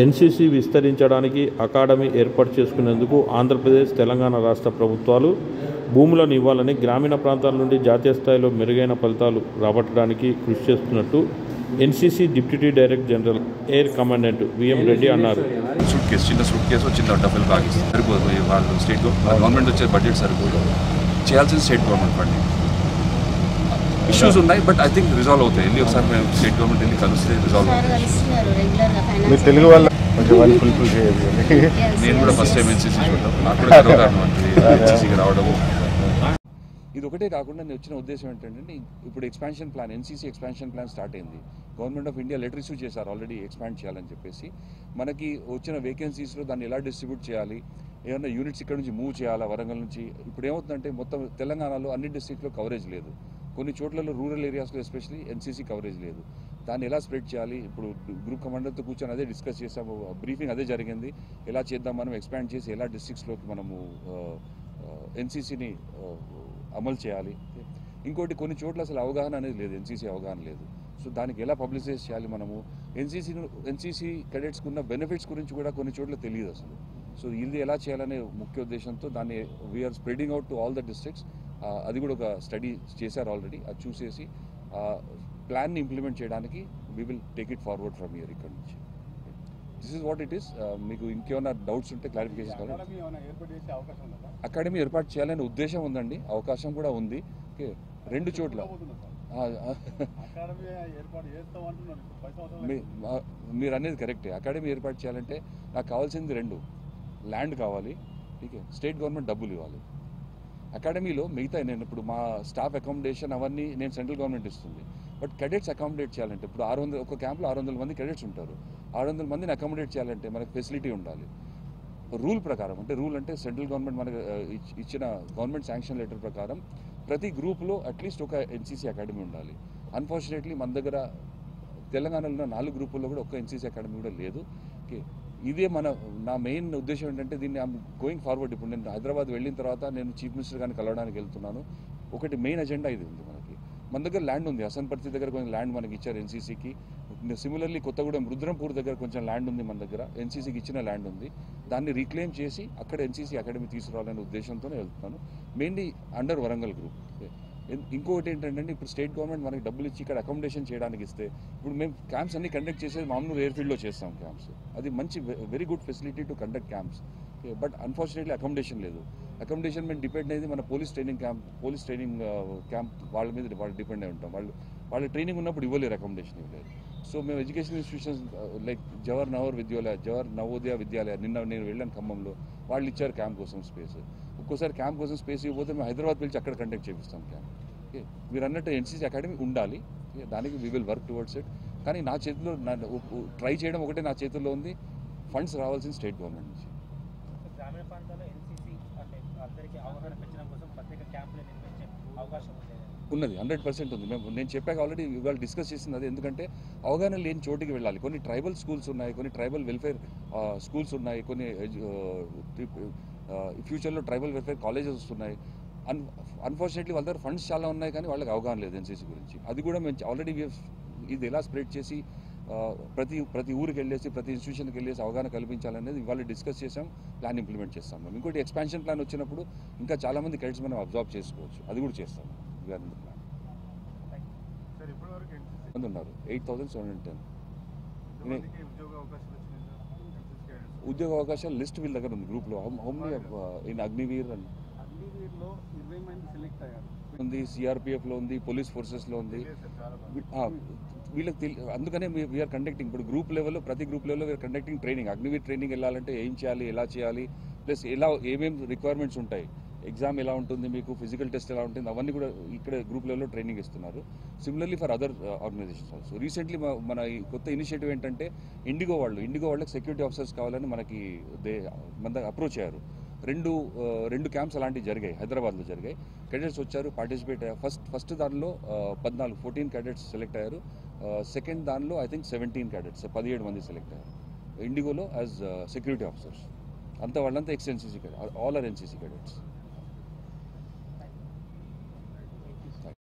NCC విస్తరించడానికి academy ఏర్పాటు చేసుకునేందుకు ఆంధ్రప్రదేశ్, తెలంగాణ రాష్ట్ర ప్రభుత్వాలు భూములను ఇవ్వాలని, గ్రామీణ ప్రాంతాల నుండి జాతీయ స్థాయిలో మెరుగైన ఫలితాలు రాబట్టడానికి కృషి చేస్తున్నట్టు NCC deputy director general air commandant VM Reddy అన్నారు. చిన్న సూట్ కేసు చిన్న డబ్బులు బాగా సరిపోదు. వాళ్ళు స్టేట్ గవర్నమెంట్ వచ్చే బడ్జెట్ సరిపోదు. చేయాల్సిన స్టేట్ గవర్నమెంట్ ఫండింగ్ ఇష్యూస్ ఉన్నాయి, బట్ ఐ థింక్ రిజాల్వ్ అవుతాయి. వెళ్ళి ఒకసారి మేము స్టేట్ గవర్నమెంట్ వెళ్ళి కలిస్తే రిజాల్వ్ అవుతాయి. నేను కూడా ఫస్ట్ టైం ఎన్సీసీ చూడడం, నాకు కూడా గర్వకారణం ఎన్సీసీకి రావడము. ఇది ఒకటే కాకుండా నేను వచ్చిన ఉద్దేశం ఏంటంటే, ఇప్పుడు expansion plan, NCC expansion plan start అయింది. Government of India letter issue చేశారు ఆల్రెడీ ఎక్స్పాండ్ చేయాలని చెప్పేసి. మనకి వచ్చిన వేకెన్సీస్లో దాన్ని ఎలా డిస్ట్రిబ్యూట్ చేయాలి, ఏమన్నా యూనిట్స్ ఇక్కడ నుంచి మూవ్ చేయాలా వరంగల్ నుంచి. ఇప్పుడు ఏమవుతుందంటే మొత్తం తెలంగాణలో అన్ని డిస్ట్రిక్ట్లో కవరేజ్ లేదు. కొన్ని చోట్లలో రూరల్ ఏరియాస్లో ఎస్పెషల్లీ ఎన్సీసీ కవరేజ్ లేదు. దాన్ని ఎలా స్ప్రెడ్ చేయాలి, ఇప్పుడు గ్రూప్ కమాండర్తో కూర్చొని అదే డిస్కస్ చేసాము. బ్రీఫింగ్ అదే జరిగింది. ఎలా చేద్దాం, మనం ఎక్స్పాండ్ చేసి ఎలా డిస్ట్రిక్ట్స్లోకి మనము ఎన్సీసీని అమలు చేయాలి. ఇంకోటి, కొన్ని చోట్ల అసలు అవగాహన అనేది లేదు, ఎన్సీసీ అవగాహన లేదు. సో దానికి ఎలా పబ్లిసైజ్ చేయాలి మనము. ఎన్సీసీ కెడెట్స్కి ఉన్న బెనిఫిట్స్ గురించి కూడా కొన్ని చోట్ల తెలియదు అసలు. సో ఇది ఎలా చేయాలనే ముఖ్య ఉద్దేశంతో దాన్ని we're spreading out to all the districts. అది కూడా ఒక స్టడీ చేశారు ఆల్రెడీ. అది చూసేసి ప్లాన్ని ఇంప్లిమెంట్ చేయడానికి we will take it forward from year. ఇక్కడ నుంచి this is what it is. మీకు ఇంకేమైనా డౌట్స్ ఉంటే క్లారిఫికేషన్ కావాలి. అకాడమీ ఏర్పాటు చేయాలనే ఉద్దేశం ఉందండి, అవకాశం కూడా ఉంది. ఓకే, రెండు చోట్ల మీరు అనేది కరెక్టే. అకాడమీ ఏర్పాటు చేయాలంటే నాకు కావాల్సింది రెండు, ల్యాండ్ కావాలి, ఓకే, స్టేట్ గవర్నమెంట్ డబ్బులు ఇవ్వాలి. అకాడమీలో మిగతా నేను ఇప్పుడు మా స్టాఫ్ అకామిడేషన్ అవన్నీ నేను సెంట్రల్ గవర్నమెంట్ ఇస్తుంది. బట్ కెడెట్స్ అకామిడేట్ చేయాలంటే ఇప్పుడు 600, ఒక క్యాంప్లో 600 మంది కెడెట్స్ ఉంటారు. 600 మందిని అకామిడేట్ చేయాలంటే మనకు ఫెసిలిటీ ఉండాలి. రూల్ ప్రకారం, అంటే రూల్ అంటే సెంట్రల్ గవర్నమెంట్ మనకు ఇచ్చిన గవర్నమెంట్ శాంక్షన్ లెటర్ ప్రకారం ప్రతి గ్రూప్లో అట్లీస్ట్ ఒక ఎన్సీసీ అకాడమీ ఉండాలి. అన్ఫార్చునేట్లీ మన దగ్గర తెలంగాణలో ఉన్న 4 గ్రూపుల్లో కూడా ఒక్క ఎన్సీసీ అకాడమీ కూడా లేదు. ఓకే, ఇదే నా మెయిన్ ఉద్దేశం ఏంటంటే, దీన్ని ఐఎమ్ గోయింగ్ ఫార్వర్డ్. ఇప్పుడు నేను హైదరాబాద్ వెళ్ళిన తర్వాత నేను చీఫ్ మినిస్టర్ గారిని కలవడానికి వెళ్తున్నాను. ఒకటి మెయిన్ ఎజెండా ఇది ఉంది. మన దగ్గర ల్యాండ్ ఉంది, హసన్పర్తి దగ్గర కొంచెం ల్యాండ్ మనకి ఇచ్చారు ఎన్సీసీకి. సిమిలర్లీ కొత్తగూడెం రుద్రంపూర్ దగ్గర కొంచెం ల్యాండ్ ఉంది మన దగ్గర, ఎన్సీసీకి ఇచ్చిన ల్యాండ్ ఉంది. దాన్ని రీక్లెయిమ్ చేసి అక్కడ ఎన్సీసీ అకాడమీ తీసుకురావాలనే ఉద్దేశంతోనే వెళ్తున్నాను. Mainly under Warangal group. ఇంకొకటి ఏంటంటే, ఇప్పుడు స్టేట్ గవర్నమెంట్ మనకి డబ్బులు ఇచ్చి ఇక్కడ అకామిడేషన్ చేయడానికి ఇస్తే, ఇప్పుడు మేము క్యాంప్స్ అన్ని కండక్ట్ చేసేది మామూలు ఎయిర్ఫీల్డ్లో చేస్తాం క్యాంప్స్. అది మంచి very good facility to conduct camps. But unfortunately accommodation లేదు. అకామిడేషన్ మేము డిపెండ్ అయ్యేది మన పోలీస్ ట్రైనింగ్ క్యాంప్ వాళ్ళ మీద వాళ్ళు డిపెండ్ అయి ఉంటాం. వాళ్ళ ట్రైనింగ్ ఉన్నప్పుడు ఇవ్వలేరు, అకామిడేషన్ ఇవ్వలేరు. సో మేము education institutions like Jawahar Navodaya Vidyalaya, నిన్న నేను వెళ్ళాను ఖమ్మంలో, వాళ్ళు ఇచ్చారు క్యాంప్ కోసం స్పేస్. ఒక్కోసారి క్యాంప్ కోసం స్పేస్ ఇవ్వకపోతే మేము హైదరాబాద్ పిలిచి అక్కడ కండక్ట్ చేపిస్తాం క్యాంప్. ఓకే, మీరు అన్నట్టు ఎన్సీసీ అకాడమీ ఉండాలి, దానికి we will work towards it. కానీ నా చేతిలో ట్రై చేయడం ఒకటే నా చేతుల్లో ఉంది. ఫండ్స్ రావాల్సిన స్టేట్ గవర్నమెంట్ నుంచి. ఉన్నది, 100% ఉంది. నేను చెప్పాక ఆల్రెడీ ఇవాళ డిస్కస్ చేసింది అదే. ఎందుకంటే అవగాహన లేని చోటికి వెళ్ళాలి. కొన్ని ట్రైబల్ స్కూల్స్ ఉన్నాయి, కొన్ని ట్రైబల్ వెల్ఫేర్ స్కూల్స్ ఉన్నాయి, కొన్ని ఫ్యూచర్లో ట్రైబల్ వెల్ఫేర్ కాలేజెస్ వస్తున్నాయి. అన్ఫార్చునేట్లీ వాళ్ళ దగ్గర ఫండ్స్ చాలా ఉన్నాయి, కానీ వాళ్ళకి అవగాహన లేదు ఎన్సీసీ గురించి. అది కూడా మేము ఆల్రెడీ ఇది ఎలా స్ప్రెడ్ చేసి ప్రతి ఊరికి వెళ్ళేసి, ప్రతి ఇన్స్టిట్యూషన్కి వెళ్ళేసి అవగాహన కల్పించాలనేది ఇవాళ డిస్కస్ చేసాం, ప్లాన్ ఇంప్లిమెంట్ చేస్తాం. మేము ఇంకోటి ఎక్స్పాన్షన్ ప్లాన్ వచ్చినప్పుడు ఇంకా చాలామంది క్రెడిట్స్ మనం అబ్జర్వ్ చేసుకోవచ్చు, అది కూడా చేస్తాం. ప్లాన్ ఉన్నారు 8,710 ఉద్యోగ అవకాశాలు లిస్ట్ వీళ్ళ దగ్గర ఉంది గ్రూప్లో. హోమ్లీ ఇన్ అగ్నివీర్ ఉంది, సిఆర్పిఎఫ్లో ఉంది, పోలీస్ ఫోర్సెస్లో ఉంది. వీళ్ళకి అందుకనే వీఆర్ కండక్టింగ్ ఇప్పుడు గ్రూప్ లెవెల్లో, ప్రతి గ్రూప్ లెవెల్లో we're conducting training. Agniveer training వెళ్ళాలంటే ఏం చేయాలి, ఎలా చేయాలి, ప్లస్ ఏమేమి రిక్వైర్మెంట్స్ ఉంటాయి, ఎగ్జామ్ ఎలా ఉంటుంది, మీకు ఫిజికల్ టెస్ట్ ఎలా ఉంటుంది, అవన్నీ కూడా ఇక్కడ గ్రూప్ లెవెల్లో ట్రైనింగ్ ఇస్తున్నారు. Similarly for other organisations also. Recently మన ఈ కొత్త ఇనిషియేటివ్ ఏంటంటే, ఇండిగో వాళ్ళకి సెక్యూరిటీ ఆఫీసర్స్ కావాలని మనకి మన అప్రోచ్ అయ్యారు. రెండు క్యాంప్స్ అలాంటివి జరిగాయి, హైదరాబాద్లో జరిగాయి. కెడెట్స్ వచ్చారు, పార్టిసిపేట్ అయ్యారు. ఫస్ట్ దానిలో 14 క్యాడెట్స్ సెలెక్ట్ అయ్యారు. సెకండ్ దానిలో ఐ థింక్ 17 క్యాడెట్స్, 17 మంది సెలెక్ట్ అయ్యారు ఇండిగోలో యాజ్ సెక్యూరిటీ ఆఫీసర్స్. అంతా వాళ్ళంతా ex NCC, all are NCC cadets.